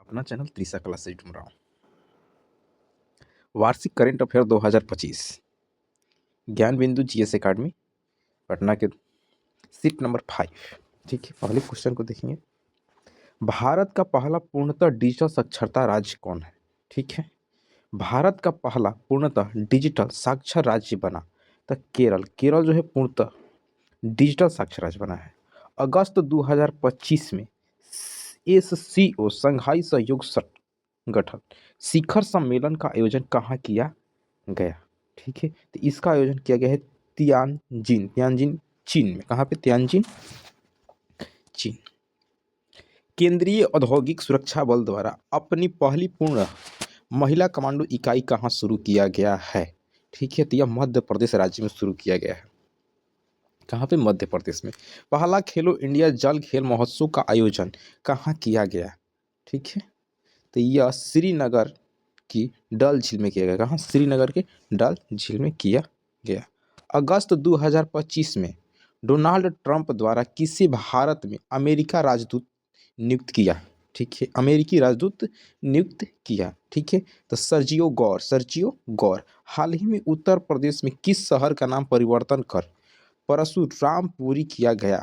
अपना channel Trisha class से ढूंढ रहा हूँ। वार्षिक करंट अफेयर 2025 ज्ञान बिंदु जीएस एकेडमी पटना के सीट नंबर 5। ठीक है, पहले क्वेश्चन को देखेंगे। भारत का पहला पूर्णतः डिजिटल साक्षरता राज्य कौन है? ठीक है, भारत का पहला पूर्णतः डिजिटल साक्षर राज्य बना तो केरल। केरल जो है पूर्णतः डिजिटल साक्षर राज्य बना है। अगस्त 2025 में एससीओ संघाई सहयोग संगठन शिखर सम्मेलन का आयोजन कहाँ किया गया? ठीक है, तो इसका आयोजन किया गया है तियानजिन चीन में। कहाँ पे? तियानजिन चीन। केंद्रीय औद्योगिक सुरक्षा बल द्वारा अपनी पहली पूर्ण महिला कमांडो इकाई कहाँ शुरू किया गया है? ठीक है, तो यह मध्य प्रदेश राज्य में शुरू किया गया है। कहाँ पे? मध्य प्रदेश में। पहला खेलो इंडिया जल खेल महोत्सव का आयोजन कहाँ किया गया? ठीक है, तो यह श्रीनगर की डल झील में किया गया। कहाँ? श्रीनगर के डल झील में किया गया। अगस्त 2025 में डोनाल्ड ट्रंप द्वारा किसे भारत में अमेरिका राजदूत नियुक्त किया? ठीक है, अमेरिकी राजदूत नियुक्त किया। ठीक है, तो सर्जियो गौर। हाल ही में उत्तर प्रदेश में किस शहर का नाम परिवर्तन कर परशुरामपुरी किया गया?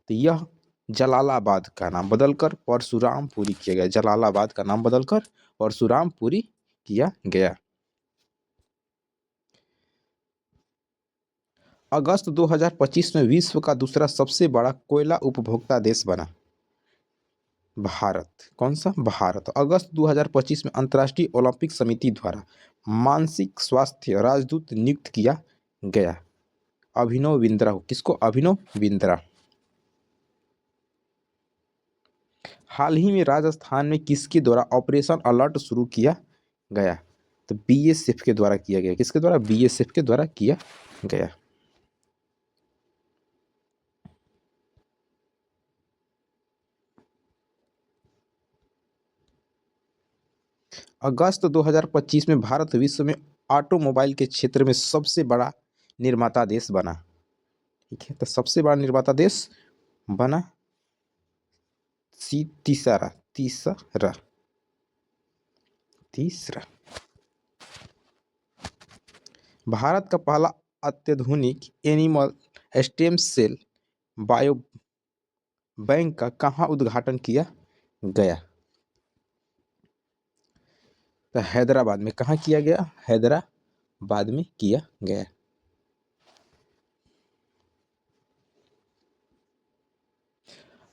तो यह जलालाबाद का नाम बदलकर परशुरामपुरी किया गया। जलालाबाद का नाम बदलकर परशुरामपुरी किया गया। अगस्त 2025 में विश्व का दूसरा सबसे बड़ा कोयला उपभोक्ता देश बना भारत। कौन सा? भारत। अगस्त 2025 में अंतर्राष्ट्रीय ओलंपिक समिति द्वारा मानसिक स्वास्थ्य राजदूत नियुक्त किया गया अभिनव बिंद्रा। किसको? अभिनव बिंद्रा। हाल ही में राजस्थान में किसके द्वारा ऑपरेशन अलर्ट शुरू किया गया? तो बीएसएफ के द्वारा किया गया। किसके द्वारा? बीएसएफ के द्वारा किया गया। अगस्त 2025 में भारत विश्व में ऑटोमोबाइल के क्षेत्र में सबसे बड़ा निर्माता देश बना। ठीक है, तो सबसे बड़ा निर्माता देश बना तीसरा तीसरा तीसरा। भारत का पहला अत्याधुनिक animal stem cell bio bank का कहाँ उद्घाटन किया गया? तो हैदराबाद में। कहाँ किया गया? हैदराबाद में किया गया।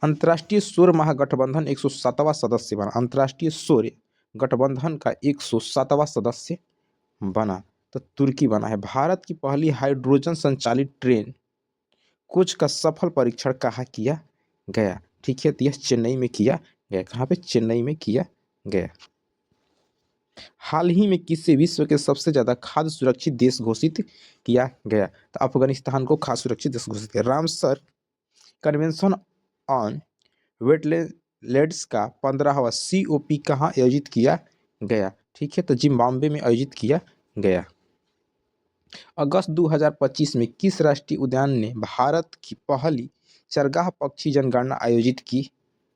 अंतर्राष्ट्रीय सौर महागठबंधन 107वां सदस्य बना। अंतर्राष्ट्रीय सौर गठबंधन का 107वां सदस्य बना तो तुर्की बना है। भारत की पहली हाइड्रोजन संचालित ट्रेन कोच का सफल परीक्षण कहाँ किया गया? ठीक है, तो यह चेन्नई में किया गया। कहाँ पे? चेन्नई में किया गया। हाल ही में किसे विश्व के सबसे ज्यादा खाद्य सुरक्षित देश घोषित किया गया? तो अफगानिस्तान को खाद्य सुरक्षित देश घोषित किया। रामसर कन्वेंशन ऑन वेटलैंड्स का 15वां COP कहाँ आयोजित किया गया? ठीक है, तो जिम्बाब्वे में आयोजित किया गया। अगस्त 2025 में किस राष्ट्रीय उद्यान ने भारत की पहली चरगाह पक्षी जनगणना आयोजित की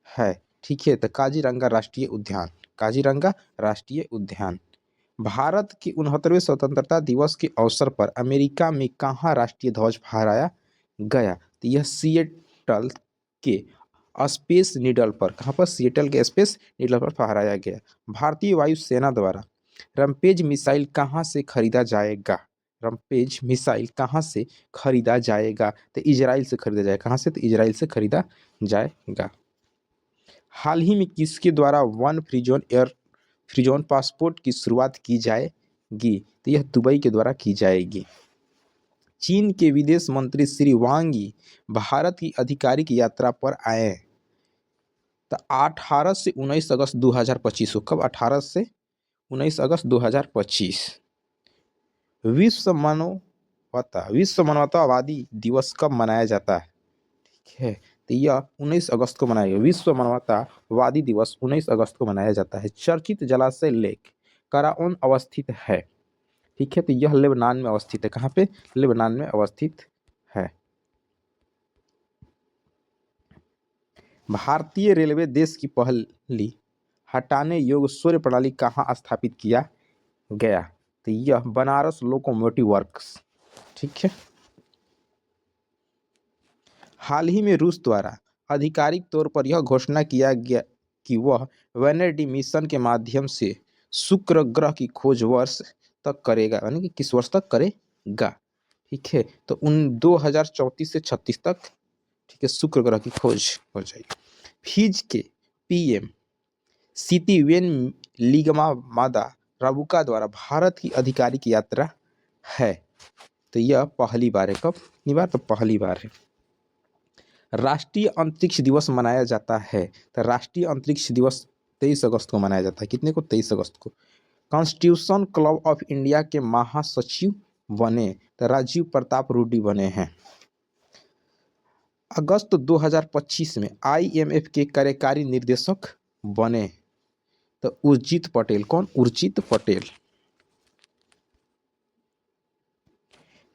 है? ठीक है, तो काजीरंगा राष्ट्रीय उद्यान। काजीरंगा राष्ट्रीय उद्यान। भारत के 69वें स्वतंत्रता दिवस के अवसर पर अमेरिका में कहाँ राष्ट्रीय ध्वज फहराया गया? तो यह सिएटल के स्पेस नीडल पर। कहाँ पर? सिएटल के स्पेस नीडल पर फहराया गया। भारतीय वायुसेना द्वारा रमपेज मिसाइल कहाँ से खरीदा जाएगा? रमपेज मिसाइल कहाँ से खरीदा जाएगा? तो इजराइल से खरीदा जाएगा। कहाँ से? तो इजराइल से खरीदा जाएगा। हाल ही में किसके द्वारा वन फ्री जोन पासपोर्ट की शुरुआत की जाएगी? तो यह दुबई के द्वारा की जाएगी। चीन के विदेश मंत्री श्री वांग यी भारत की आधिकारिक यात्रा पर आए तो 18 से 19 अगस्त 2025 को। कब? 18 से 19 अगस्त 2025। विश्व मानवतावादी दिवस कब मनाया जाता है? ठीक है, तो यह 19 अगस्त को मनाया गया। विश्व मानवतावादी दिवस 19 अगस्त को मनाया जाता है। चर्चित जलाशय लेक कराओन अवस्थित है। ठीक है, तो यह लेबनान में अवस्थित है। कहाँ पे? लेबनान में अवस्थित है। भारतीय रेलवे देश की पहली हटाने योग्य सौर प्रणाली कहाँ स्थापित किया गया? तो यह बनारस लोकोमोटिव वर्क्स। ठीक है। हाल ही में रूस द्वारा आधिकारिक तौर पर यह घोषणा किया गया कि वह वेनेडी मिशन के माध्यम से शुक्र ग्रह की खोज वर्ष तक करेगा, यानी कि किस वर्ष तक करेगा। ठीक है। तो उन 2034 से 36 तक, ठीक है, शुक्र ग्रह की खोज हो जाएगी। फिज के पीएम सितिवेन लिगमादा राबुका द्वारा भारत की आधिकारिक यात्रा है। तो यह पहली बार है। कब पहली बार? तो पहली बार है। राष्ट्रीय अंतरिक्ष दिवस मनाया जाता है। तो राष्ट्रीय अंतरिक्ष दिवस 23 अगस्त को मनाया जाता है। कितने को? 23 अगस्त को। कॉन्स्टिट्यूशन क्लब ऑफ इंडिया के महासचिव बने तो राजीव प्रताप रूडी बने हैं। अगस्त 2025 में आईएमएफ के कार्यकारी निर्देशक बने तो उर्जित पटेल। कौन? उर्जित पटेल।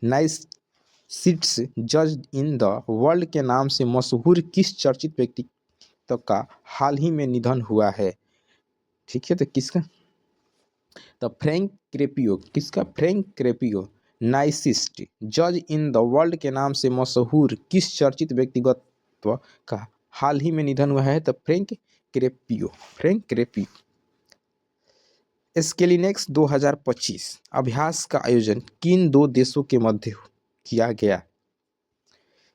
नाइस सीट्स जज इन द वर्ल्ड के नाम से मशहूर किस चर्चित व्यक्तित्व का हाल ही में निधन हुआ है? ठीक है। तो किसका? तो फ्रैंक क्रेपियो। किसका? फ्रैंक क्रेपियो। नाइसिस्ट जज इन द वर्ल्ड के नाम से मशहूर किस चर्चित व्यक्तित्व का हाल ही में निधन हुआ है? तो फ्रैंक क्रेपियो। फ्रैंक क्रेपियो। स्केलिनेक्स 2025 अभ्यास का आयोजन किन दो देशों के मध्य किया गया?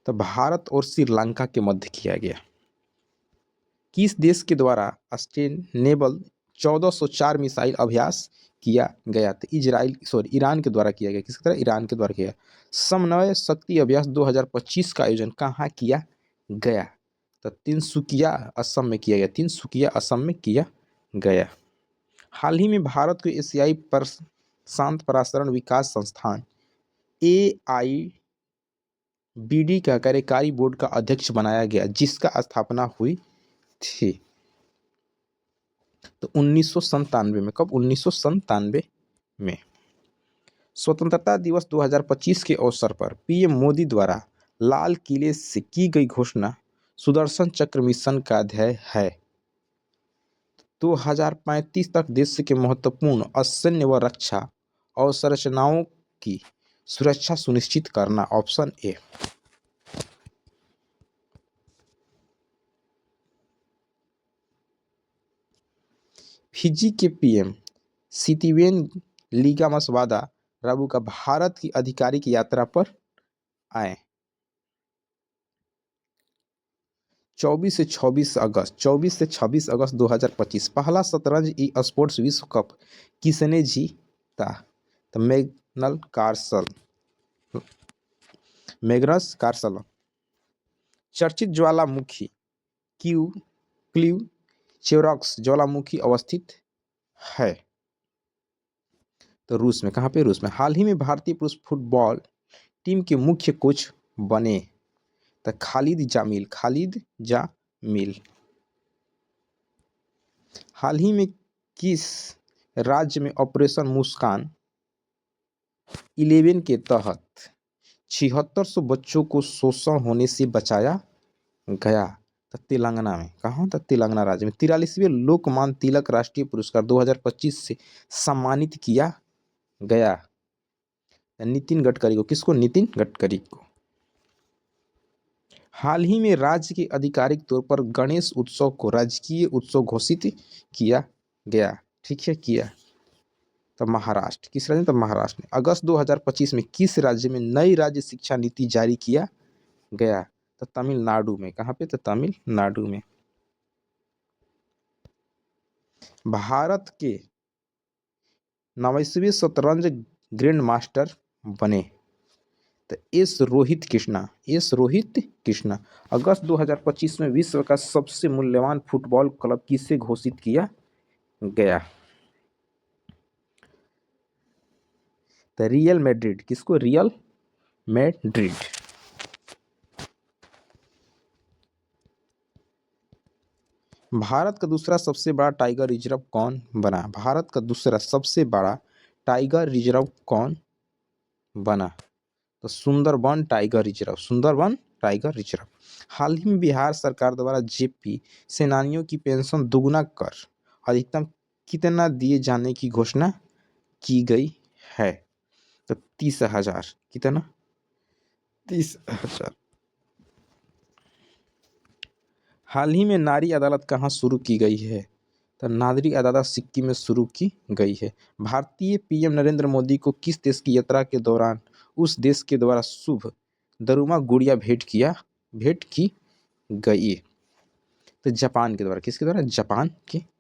तो भारत और श्रीलंका के मध्य किया गया। किस देश के द्वारा सस्टेनेबल 1404 मिसाइल अभ्यास किया गया? तो ईरान के द्वारा किया गया। किसकी तरह? ईरान के द्वारा किया गया। समन्वय शक्ति अभ्यास 2025 का आयोजन कहाँ किया गया? तो तिनसुकिया असम में किया गया। तिनसुकिया असम में किया गया। हाल ही में भारत को एशियाई प्रशांत प्रसारण विकास संस्थान AIBD का कार्यकारी बोर्ड का अध्यक्ष बनाया गया, जिसका स्थापना हुई थी तो 1997 में। कब? 1997 में। स्वतंत्रता दिवस 2025 के अवसर पर पीएम मोदी द्वारा लाल किले से की गई घोषणा सुदर्शन चक्र मिशन का ध्येय है 2035 तक देश के महत्वपूर्ण असैन्य व रक्षा अवसंरचनाओं की सुरक्षा सुनिश्चित करना। Option A. फिजी के पीएम सितिवेन लिगामासवादा राबुका भारत की आधिकारिक यात्रा पर आए 24 से 26 अगस्त 2025। पहला शतरंज ई स्पोर्ट्स विश्व कप किसने जीता? तो मैग्नस कार्लसन। चर्चित ज्वालामुखी क्ल्यूचेरॉक्स ज्वालामुखी अवस्थित है तो रूस में। कहाँ पे? रूस में। हाल ही में भारतीय पुरुष फुटबॉल टीम के मुख्य कोच बने तो खालिद जामिल। हाल ही में किस राज्य में ऑपरेशन मुस्कान 11 के तहत 7600 बच्चों को शोषण होने से बचाया गया? तो तेलंगाना में। कहाँ? तो तेलंगाना राज्य में। 43वें लोकमान्य तिलक राष्ट्रीय पुरस्कार 2025 से सम्मानित किया गया नितिन गडकरी को। किसको? नितिन गडकरी को। हाल ही में राज्य के आधिकारिक तौर पर गणेश उत्सव को राजकीय उत्सव घोषित किया गया। ठीक है, किया। तो महाराष्ट्र। किस राज्य में? तो महाराष्ट्र में। अगस्त 2025 में किस राज्य में नई राज्य शिक्षा नीति जारी किया गया? तो तमिलनाडु में। कहाँ पे? तो तमिलनाडु में। भारत के 29वें शतरंज ग्रैंड मास्टर बने तो रोहित कृष्णा। अगस्त 2025 में विश्व का सबसे मूल्यवान फुटबॉल क्लब किसे घोषित किया गया? तो रियल मैड्रिड। किसको? Real Madrid. भारत का दूसरा सबसे बड़ा टाइगर रिजर्व कौन बना? भारत का दूसरा सबसे बड़ा टाइगर रिजर्व कौन बना? तो सुंदरबन टाइगर रिजर्व। हाल ही में बिहार सरकार द्वारा जेपी सेनानियों की पेंशन दोगुना कर अधिकतम कितना दिए जाने की घोषणा की गई है? तो 30,000। कितना? 30,000। हाल ही में नारी अदालत कहाँ शुरू की गई है? तो नारी अदालत सिक्किम में शुरू की गई है। भारतीय पीएम नरेंद्र मोदी को किस देश की यात्रा के दौरान उस देश के द्वारा शुभ दरुमा गुड़िया भेंट की गई? तो जापान के द्वारा। किसके द्वारा? जापान के